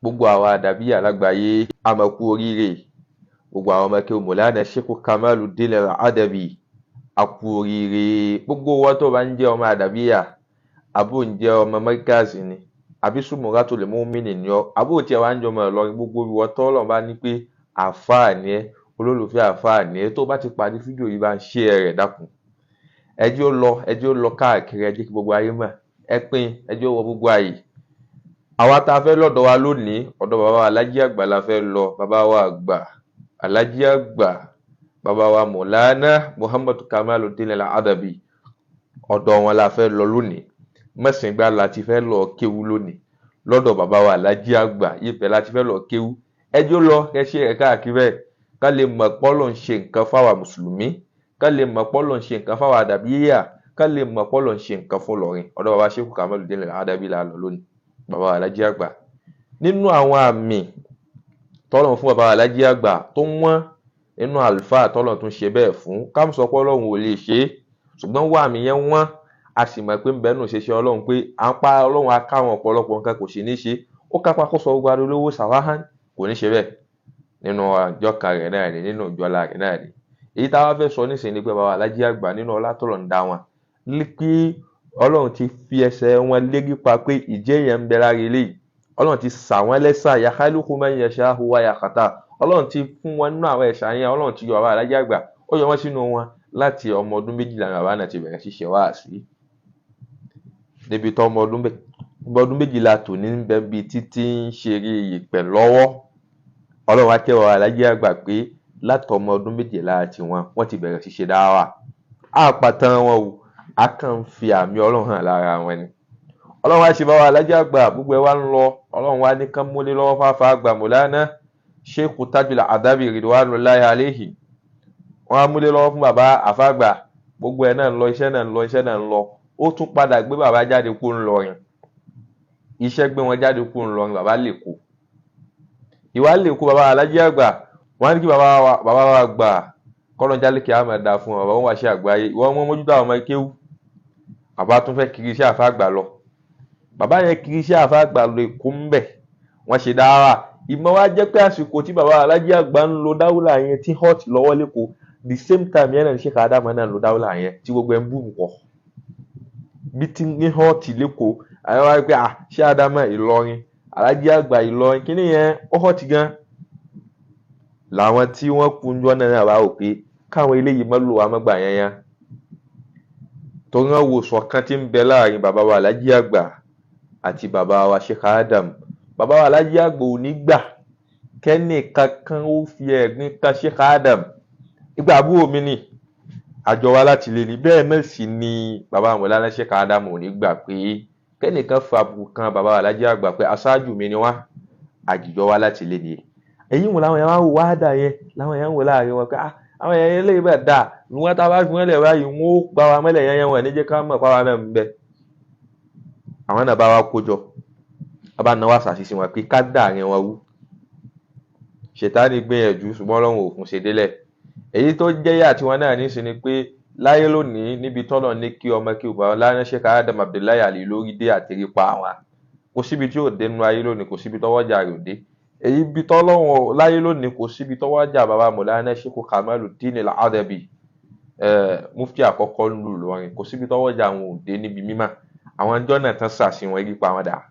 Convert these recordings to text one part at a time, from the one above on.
gbogbo àwọn àdàbíyà lágbàáyé a máa kú oríire. Gbogbo àwọn ọmọ kéwú Mọ̀lánà Sheikh Kamaluddin Al-Adabi a kú oríire. Gbogbo wọn tó bá ń jẹ́ ọmọ àdàbíyà, àbó ń jẹ́ ọmọ Markazi ni, àbí Sumuratul Mu'minin ni ọ́, àbó tí ẹ wá ń jọ ọmọ Ìlọrin, gbogbo ìwọ tọ́lọ̀ bá ní pé àfáà ni ẹ́, olólùfẹ́ àfáà ni ẹ́, tó bá ti parí fídíò yìí bá ń share rẹ̀ dákun. Ẹ jẹ́ ó lọ káàkiri, ẹ jẹ́ kí gbogbo ayé mọ̀, ẹ pín, ẹ jẹ́ ó wọ gbogbo ayé. Àwa tá a fẹ́ lọ́dọ̀ wa lónìí, ọ̀dọ̀ bàbá wa Alhaji àgbà la fẹ́ lọ. Bàbá wa àgbà Alhaji àgbà, bàbá wa Mọ̀lánà Muhammad Kamaluddin Al-Adabi, ọ̀dọ̀ wọn la fẹ́ lọ lónìí. Mẹ́sìngbà la ti fẹ́ lọ kéwú lónìí lọ́dọ̀ bàbá wa Alhaji àgbà, ibẹ̀ la ti fẹ́ lọ kéwú. Ẹ jẹ́ ó lọ ẹ ṣe rẹ̀ káàkiri bẹ́ẹ̀, ká lè mọ̀ pọ́lọ̀ ń ṣe nǹkan fáwa mùsùlùmí, ká lè mọ̀ pọ́lọ̀ ń ṣe nǹkan fáwa àdàbíyà, ká lè mọ̀ pọ́lọ̀ ń ṣe nǹkan fún Ìlọrin. Ọ̀dọ̀ bàbá Sheikh Kamaluddin Al-Adabi la lọ lónìí, bàbá wa Alhaji àgbà. Nínú àwọn àmì tọ́lọ̀ fún bàbá Alhaji àgbà tó wọ́n nínú àlùfáà tọ́lọ̀ tún ṣe bẹ́ẹ̀ fún, ká sọ pé Ọlọ́run ò lè ṣe é, ṣùgbọ́n wà àmì yẹn wọ́n. A sì mọ̀ pé ń bẹ́ẹ̀ nù ṣe ṣe Ọlọ́run pé à ń pa Ọlọ́run akáwọn ọ̀pọ̀lọpọ̀ nǹkan kò sì ní ṣe. Ó kápá kó sọ gbogbo adolówó sàwáhán, kò ní ṣe bẹ́ẹ̀ nínú àjọkà rẹ̀ náà ni, nínú ìjọla rẹ̀ náà ni. Èyí tá a wá fẹ́ sọ nísìnyí ni pé bàbá Alhaji àgbà nínú ọlá tọ́lọ̀ ń dá wọn, pé Ọlọ́run ti fi ẹsẹ̀ wọn lérí pa pé ìjẹ́ yẹn ń bẹ lára eléyìí. Ọlọ́run ti sà wọ́n lẹ́sà, yakhluqu man yasha'u wa yakhtar. Ọlọ́run ti fún wọn nínú àwọn ẹ̀sà yẹn, Ọlọ́run ti yọ bàbá Alhaji àgbà, ó yọ wọ́n sínú wọn láti ọmọ ọdún 12 bàbá náà ti bẹ̀rẹ̀ ṣíṣe wáàsí. Débi tó ọmọ ọdún 12 tòní ń bẹ bí títí ń ṣeré ìpẹ̀ lọ́wọ́. Ọlọ́run wá kẹ́ bàbá Alhaji àgbà pé láti ọmọ ọdún 12 tí wọ́n ti bẹ̀rẹ̀ ṣíṣe dáwà. Àpàtàn wọn o, a kàn ń fi àmì Ọlọ́run hàn lára wọn ni. Ọlọ́run wá ṣe bàbá Alhaji àgbà, gbogbo ẹ wá ń lọ. Ọlọ́run wá ní kán múlé lọ́wọ́ fáfá àgbà Mọ̀lánà Sheikh Tajul Adabi ridwanullahi alayhi. Wọ́n á múlé lọ́wọ́ fún bàbá àfàgbà, gbogbo ẹ̀ náà ń lọ, iṣẹ́ náà ń lọ. Ó tún padà gbé bàbá jáde kó ńlọrin. Iṣẹ́ gbé wọn jáde kó ńlọrin, bàbá lè kó. Ìwà lè kó bàbá Alhaji àgbà. Wọ́n á ní kí bàbá wa àgbà kọ́lọ́n jálè kí á máa dà fún bàbá wọn wá ṣe àgbáyé. Ìwọ́n mọ́ mójútó àwọn ọmọ kéwú. Bàbá tún fẹ́ kiri iṣẹ́ àfàgbà lọ. Bàbá yẹn kiri iṣẹ́ àfàgbà lọ Èkó ń bẹ̀. Wọ́n ṣe dáwà. Ìmọ̀ wá jẹ́ pé àsìkò tí bàbá Alhaji àgbà ń lo dáwùlà yẹn tí hot lọ́wọ́ lẹ́kọ̀ọ́, the same time yẹn náà ní Sheikh Adamu náà lo dáwùlà yẹn tí gbogbo ẹ̀ ń bù pọ̀. Bí tí ní hot lẹ́kọ̀ọ́, àwọn wá pé Sheikh Adamu Ìlọrin, Alhaji àgbà Ìlọrin, kíní yẹn ó hot gan. Làwọn tí wọ́n kun jọ náà wá rò pé káwọn eléyìí mọ́ lò wá mọ́gbà yẹn. Tó rán wo ṣọ̀kan tí ń bẹ láàrin bàbá wa Alhaji àgbà àti bàbá wa Sheikh Adamu. Bàbá wa Alhaji àgbà ò ní gbà kẹ́ni kankan ó fi ẹ̀gbin kan Sheikh Adamu. Ìgbà àbúrò mi ni àjọ wa láti lè ní, bẹ́ẹ̀ náà sì ni bàbá Mọ̀lánà Sheikh Adamu ò ní gbà pé kẹ́nìkan fa àbùkù kan bàbá wa Alhaji àgbà pé aṣáájú mi ni wá, àjìjọ wa láti lè ní. Èyí wọn làwọn èèyàn wá wò wá dà yẹn, làwọn èèyàn wò láàrin wọn pé àwọn èèyàn eléyìí bẹ́ẹ̀ dà, ìwọ́n tá a bá fi wọ́n lẹ̀ báyìí wọ́n ó gbá wa mọ́lẹ̀ yẹn wọn ní jẹ́ ká mọ̀ páwa náà ń bẹ. Àwọn náà bá wa kójọ, bàbá náà wá ṣàṣìṣe wọn pé ká dàrin wọn wú. Ṣètánì gbìyànjú ṣùgbọ́n Ọlọ́run ò fún ṣe délẹ̀. Èyí tó jẹ́ yà tí wọ́n náà ní sí ni pé láyé lónìí níbi tọ́lọ̀ ní kí ọmọ kí bàbá Mọ̀lánà Sheikh Adamu Abdullahi Ali lórí dé àtẹ̀rí pa àwọn. Kò síbi tí ò dé nínú ayé lónìí, kò síbi tọ́wọ́jà rẹ̀ ò dé. Èyí bí tọ́lọ́wọ̀n láyé lónìí kò síbi tọ́wọ́jà bàbá Mọ̀lánà Sheikh Kamaluddin Al-Adabi mufti àkọ́kọ́ lù lọ́rin, kò síbi tọ́wọ́jà àwọn ò dé níbi mímọ́. Àwọn ọjọ́ náà tán sàṣìwọ̀n igi pa wọn dà.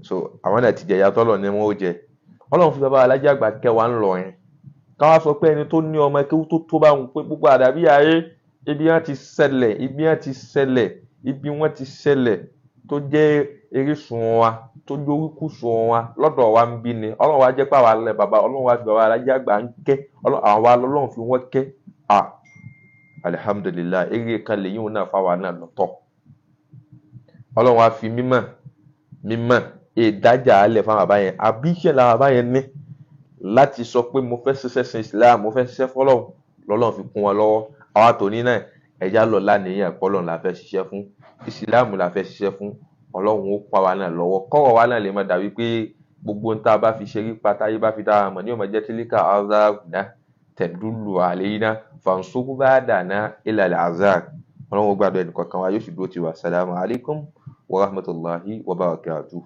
So àwọn náà ti jẹ̀yà tọ́lọ̀ ní wọn ó jẹ. Ọlọ́run fi bàbá Alhaji àgbà kẹwàá ń lọrin. Káwá sọ pé ẹni tó ní ọmọ kéwú tó bá wọn pé gbogbo àdàbí ayé ibi wọn ti ṣẹlẹ̀ tó jẹ́ erísun wa, tó jẹ́ oríkùsùn wa lọ́dọ̀ wa ń bí ni. Ọlọ́run wá jẹ́ pé àwa lẹ bàbá, Ọlọ́run wá fi bàbá Alhaji àgbà ń kẹ́, àwa lọ́lọ́run fi wọ́n kẹ́. Alhamdulillah, eré kan lèyìn náà fáwa náà lọ́tọ̀. Ọlọ́run wá fi mímọ̀ ìdájà alẹ̀ fún bàbá yẹn, àbí iṣẹ́ la bàbá yẹn ní láti sọ pé mo fẹ́ ṣiṣẹ́ sin Islam, mo fẹ́ ṣiṣẹ́ fọ́lọ́run, lọ́lọ́run fi kún wọn lọ́wọ́. Àwa tòní náà ẹja lọ láníyàn pọ́lọ́run la fẹ́ ṣiṣẹ́ fún, Islam la fẹ́ ṣiṣẹ́ fún, Ọlọ́run ó pa wa náà lọ́wọ́. Kọ́rọ̀ wa náà lè má dàbí pé gbogbo ń tá a bá fi ṣe rí pátá yé bá fi dára mọ̀ ní ọmọ jẹ́ tílíkà azaruna tẹ̀dúlù àléyìnà fansukú bá dàná ilal azar. Ọlọ́run ó gbàdúrà ẹnì kọ̀ọ̀kan wa, yóò sì dúró tiwa. Assalamu alaikum wa rahmatullahi wa barakatuhu.